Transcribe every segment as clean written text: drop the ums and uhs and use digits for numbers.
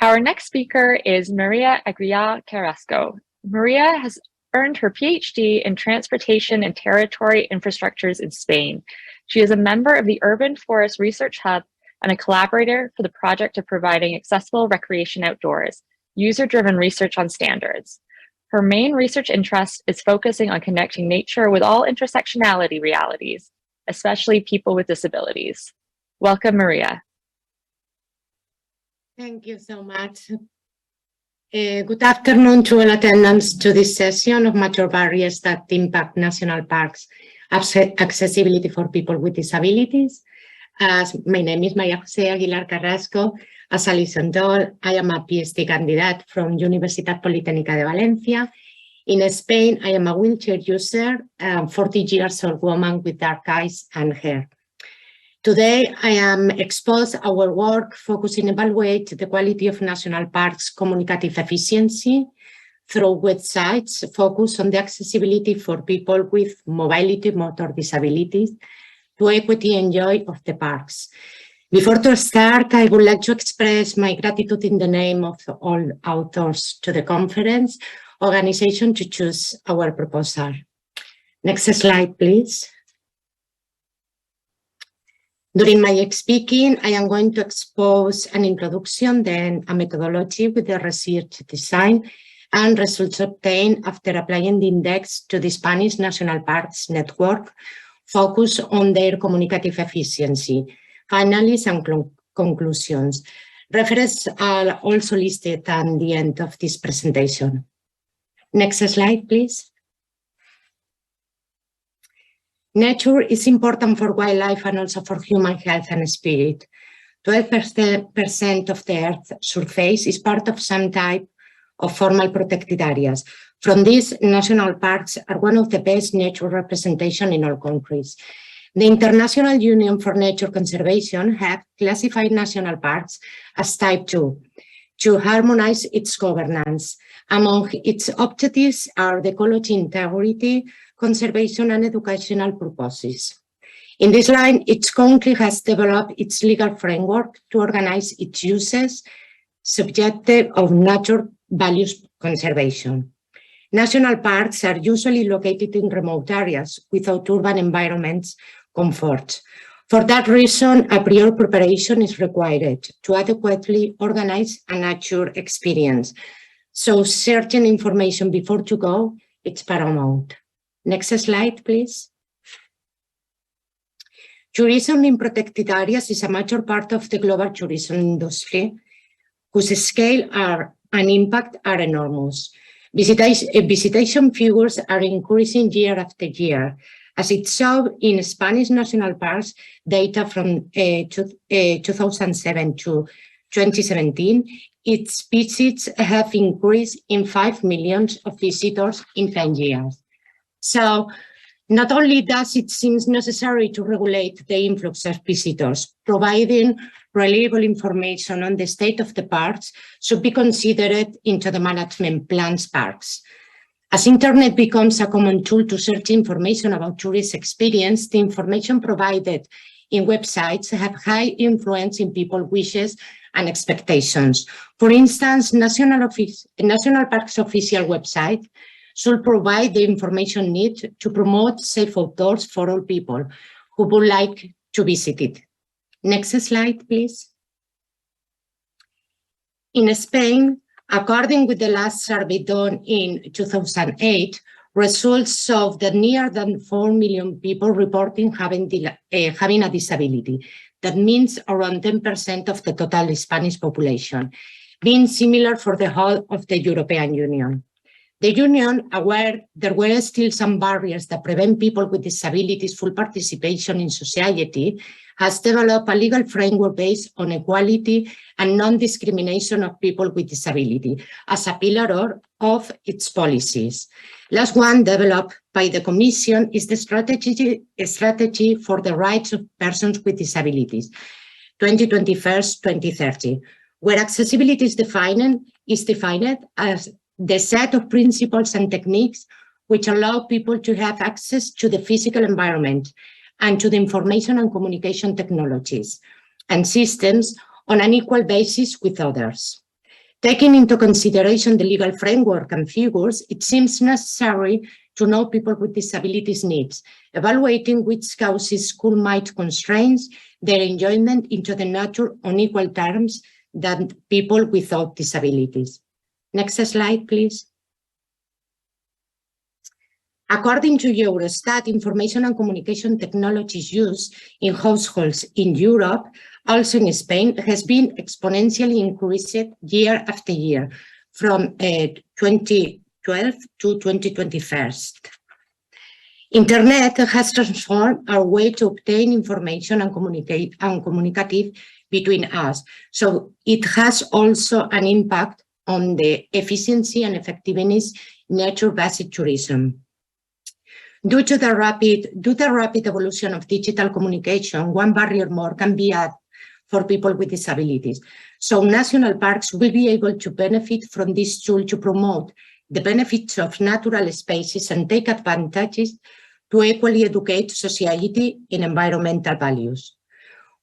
Our next speaker is Maria Aguilar-Carrasco. Maria has earned her PhD in Transportation and Territory Infrastructures in Spain. She is a member of the Urban Forest Research Hub and a collaborator for the project of providing accessible recreation outdoors, user-driven research on standards. Her main research interest is focusing on connecting nature with all intersectionality realities, especially people with disabilities. Welcome, Maria. Thank you so much. Good afternoon to all attendants to this session of Major Barriers that Impact National Parks Accessibility for People with Disabilities. My name is Maria José Aguilar-Carrasco. As a listener, I am a PhD candidate from Universitat Politècnica de València. In Spain, I am a wheelchair user, 40 years old woman with dark eyes and hair. Today, I am expose our work focusing on evaluate the quality of national parks communicative efficiency through websites focus on the accessibility for people with mobility motor disabilities to equity and joy of the parks. Before to start, I would like to express my gratitude in the name of all authors to the conference organization to choose our proposal. Next slide, please. During my speaking, I am going to expose an introduction, then a methodology with the research design and results obtained after applying the index to the Spanish National Parks Network, focus on their communicative efficiency. Finally, some conclusions. References are also listed at the end of this presentation. Next slide, please. Nature is important for wildlife and also for human health and spirit. 12% of the Earth's surface is part of some type of formal protected areas. From these, national parks are one of the best nature representation in all countries. The International Union for Nature Conservation have classified national parks as type 2 to harmonize its governance. Among its objectives are the ecology integrity, conservation and educational purposes. In this line, each country has developed its legal framework to organize its uses subjective of nature values conservation. National parks are usually located in remote areas without urban environments comfort. For that reason, a prior preparation is required to adequately organize a nature experience. So certain information before to go, it's paramount. Next slide, please. Tourism in protected areas is a major part of the global tourism industry, whose scale and impact are enormous. Visitation figures are increasing year after year. As it showed in Spanish national parks data from 2007 to 2017, its visits have increased in 5 million of visitors in 10 years. So not only does it seem necessary to regulate the influx of visitors, providing reliable information on the state of the parks should be considered into the management plans parks. As internet becomes a common tool to search information about tourist experience, the information provided in websites have high influence in people's wishes and expectations. For instance, National Parks official website should provide the information needed to promote safe outdoors for all people who would like to visit it. Next slide, please. In Spain, according with the last survey done in 2008, results show that near than 4 million people reporting having a disability. That means around 10% of the total Spanish population, being similar for the whole of the European Union. The Union, aware there were still some barriers that prevent people with disabilities full participation in society, has developed a legal framework based on equality and non-discrimination of people with disability as a pillar of its policies. Last one developed by the Commission is the strategy for the rights of persons with disabilities, 2021-2030, where accessibility is defined as the set of principles and techniques which allow people to have access to the physical environment and to the information and communication technologies and systems on an equal basis with others. Taking into consideration the legal framework and figures, it seems necessary to know people with disabilities needs, evaluating which causes school might constrain their enjoyment into the nature on equal terms than people without disabilities. Next slide, please. According to Eurostat, information and communication technologies used in households in Europe, also in Spain, has been exponentially increased year after year from 2012 to 2021. Internet has transformed our way to obtain information and communicative between us. So it has also an impact on the efficiency and effectiveness nature-based tourism. Due to the rapid evolution of digital communication, one barrier more can be added for people with disabilities. So national parks will be able to benefit from this tool to promote the benefits of natural spaces and take advantages to equally educate society in environmental values.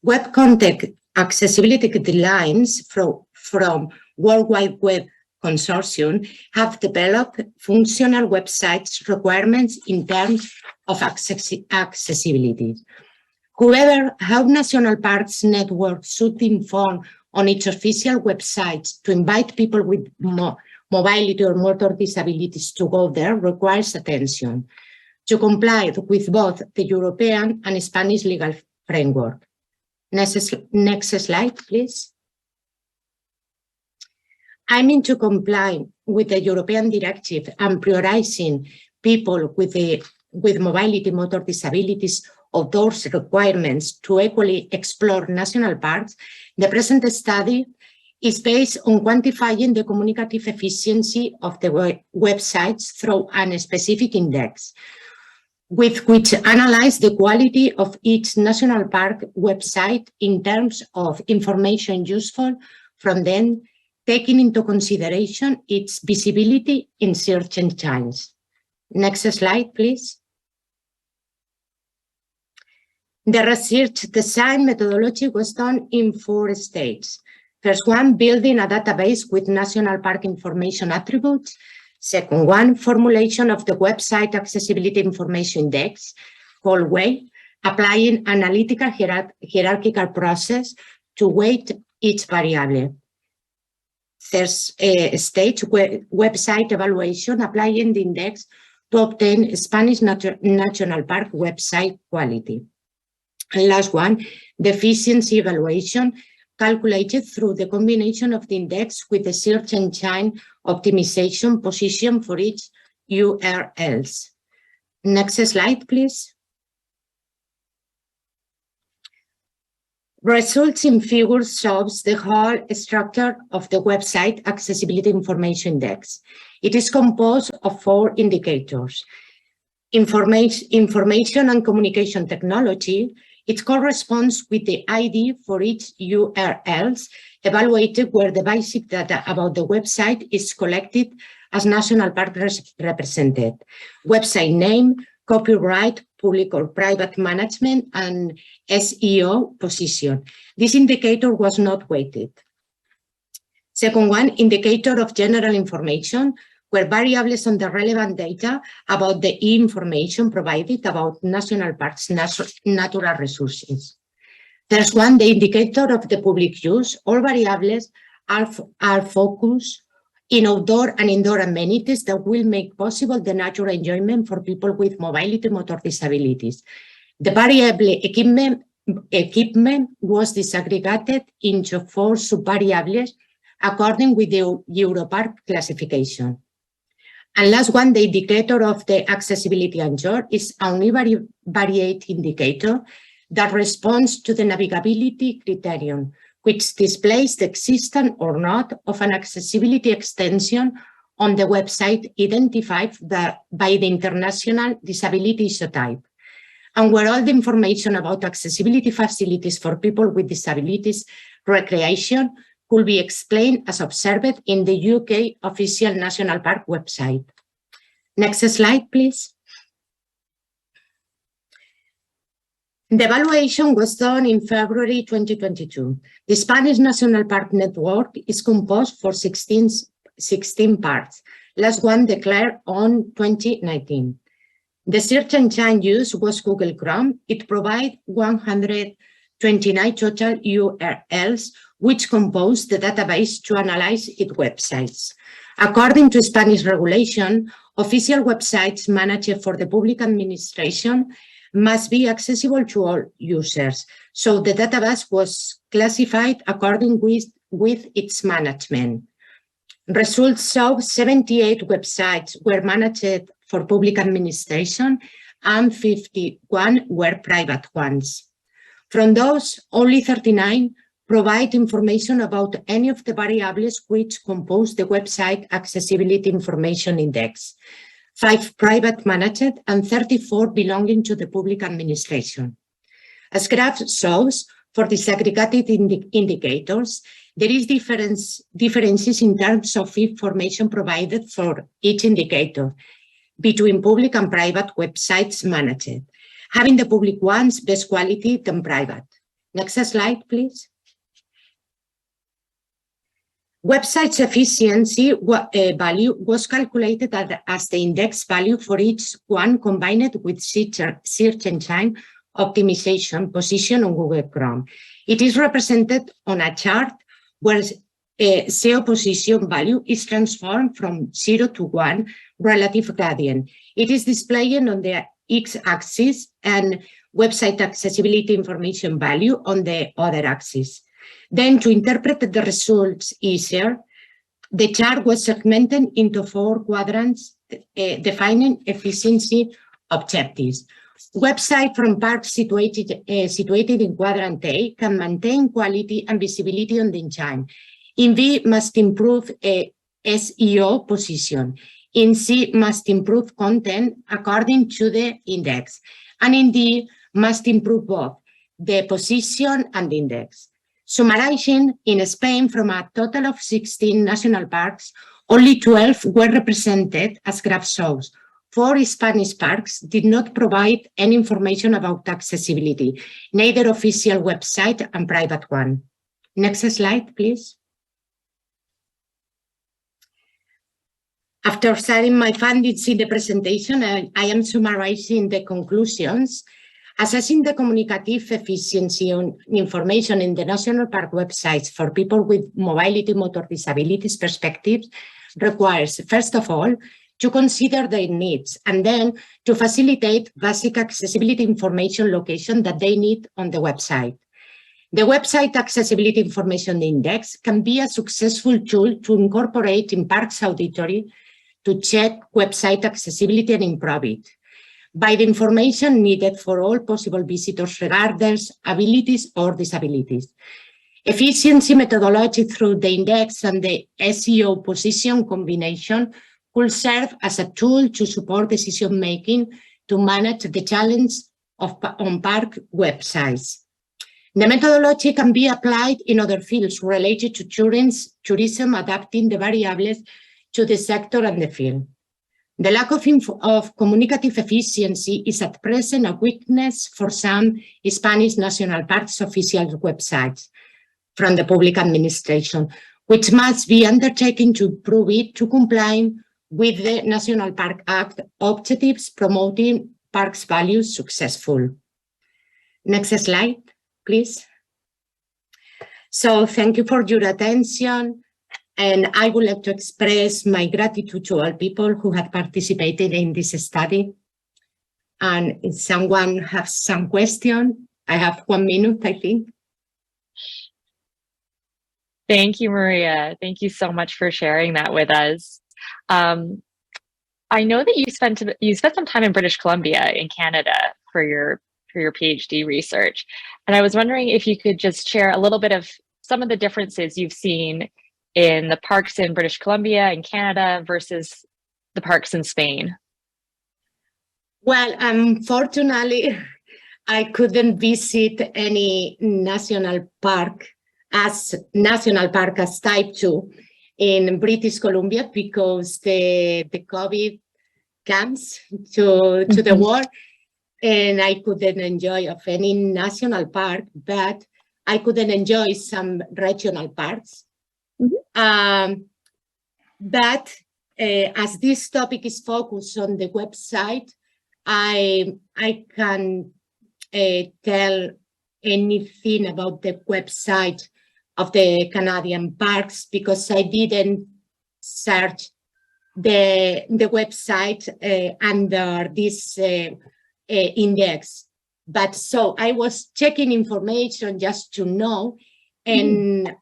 Web content accessibility guidelines from World Wide Web Consortium have developed functional websites requirements in terms of accessibility. However, how national parks network should inform on its official websites to invite people with mobility or motor disabilities to go there requires attention to comply with both the European and Spanish legal framework. Next slide, please. Aiming to comply with the European directive and prioritizing people with mobility motor disabilities of those requirements to equally explore national parks, the present study is based on quantifying the communicative efficiency of the websites through a specific index, with which analyze the quality of each national park website in terms of information useful from them, taking into consideration its visibility in search engines. Next slide, please. The research design methodology was done in 4 stages. First one, building a database with national park information attributes. Second one, formulation of the website accessibility information index, called WAIT, applying analytical hierarchical process to weight each variable. Third stage, website evaluation, applying the index to obtain Spanish national park website quality. And last one, the efficiency evaluation, calculated through the combination of the index with the search engine optimization position for each URLs. Next slide, please. Results in figures shows the whole structure of the website accessibility information index. It is composed of 4 indicators. Information and communication technology. It corresponds with the ID for each URLs evaluated where the basic data about the website is collected as national park represented. Website name, copyright, public or private management, and SEO position. This indicator was not weighted. Second one, indicator of general information, where variables on the relevant data about the information provided about national parks' natural resources. There's one, the indicator of the public use. All variables are focused in outdoor and indoor amenities that will make possible the natural enjoyment for people with mobility motor disabilities. The variable equipment was disaggregated into 4 subvariables according with the Europark classification. And last one, the indicator of the accessibility anchor is a univariate indicator that responds to the navigability criterion, which displays the existence or not of an accessibility extension on the website identified by the International Disability Isotype, and where all the information about accessibility facilities for people with disabilities recreation could be explained as observed in the UK official national park website. Next slide, please. The evaluation was done in February 2022. The Spanish National Park Network is composed for 16 parks, last one declared on 2019. The search engine used was Google Chrome. It provides 129 total URLs, which compose the database to analyze its websites. According to Spanish regulation, official websites managed for the public administration must be accessible to all users. So the database was classified according with its management. Results show 78 websites were managed for public administration and 51 were private ones. From those, only 39 provide information about any of the variables which compose the website accessibility information index, 5 private managed and 34 belonging to the public administration. As graph shows, for disaggregated indicators, there is differences in terms of information provided for each indicator between public and private websites managed, having the public ones best quality than private. Next slide, please. Website's efficiency value was calculated as the index value for each one combined with search engine optimization position on Google Chrome. It is represented on a chart where SEO position value is transformed from 0 to 1 relative gradient. It is displayed on the x-axis and website accessibility information value on the other axis. Then, to interpret the results easier, the chart was segmented into 4 quadrants defining efficiency objectives. Websites from parks situated in quadrant A can maintain quality and visibility on the engine. In B, must improve SEO position. In C, must improve content according to the index. And in D, must improve both the position and the index. Summarizing, in Spain, from a total of 16 national parks, only 12 were represented as graph shows. 4 Spanish parks did not provide any information about accessibility, neither official website and private one. Next slide, please. After citing my findings in the presentation, I am summarizing the conclusions. Assessing the communicative efficiency on information in the national park websites for people with mobility motor disabilities perspectives requires, first of all, to consider their needs and then to facilitate basic accessibility information location that they need on the website. The Website Accessibility Information Index can be a successful tool to incorporate in parks auditory to check website accessibility and improve it by the information needed for all possible visitors regardless abilities or disabilities. Efficiency methodology through the index and the SEO position combination could serve as a tool to support decision-making to manage the challenge on park websites. The methodology can be applied in other fields related to tourism, adapting the variables to the sector and the field. The lack of communicative efficiency is at present a weakness for some Spanish national parks official websites from the public administration, which must be undertaken to improve it to comply with the National Park Act objectives promoting parks values successful. Next slide, please. So thank you for your attention. And I would like to express my gratitude to all people who have participated in this study. And if someone has some question, I have 1 minute, I think. Thank you, Maria. Thank you so much for sharing that with us. I know that you spent some time in British Columbia in Canada for your PhD research. And I was wondering if you could just share a little bit of some of the differences you've seen in the parks in British Columbia and Canada versus the parks in Spain. Well, unfortunately, I couldn't visit any national park as type 2 in British Columbia because the COVID comes to the world. and I couldn't enjoy of any national park, but I couldn't enjoy some regional parks. But as this topic is focused on the website, I can tell anything about the website of the Canadian parks because I didn't search the website under this index. But so I was checking information just to know, and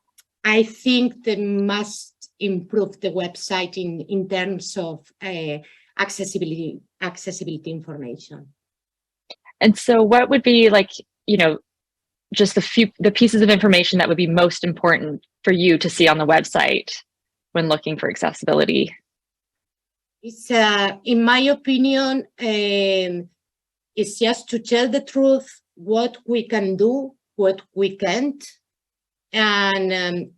I think they must improve the website in terms of accessibility information. And so what would be like, just the pieces of information that would be most important for you to see on the website when looking for accessibility? It's, in my opinion, it's just to tell the truth, what we can do, what we can't, and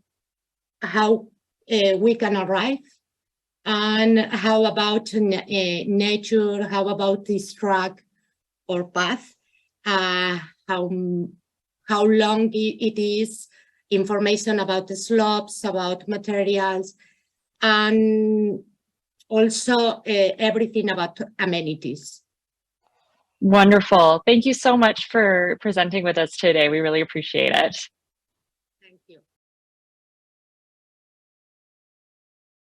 how we can arrive, and how about nature, how about this track or path, how long it is, information about the slopes, about materials, and also everything about amenities. Wonderful. Thank you so much for presenting with us today. We really appreciate it.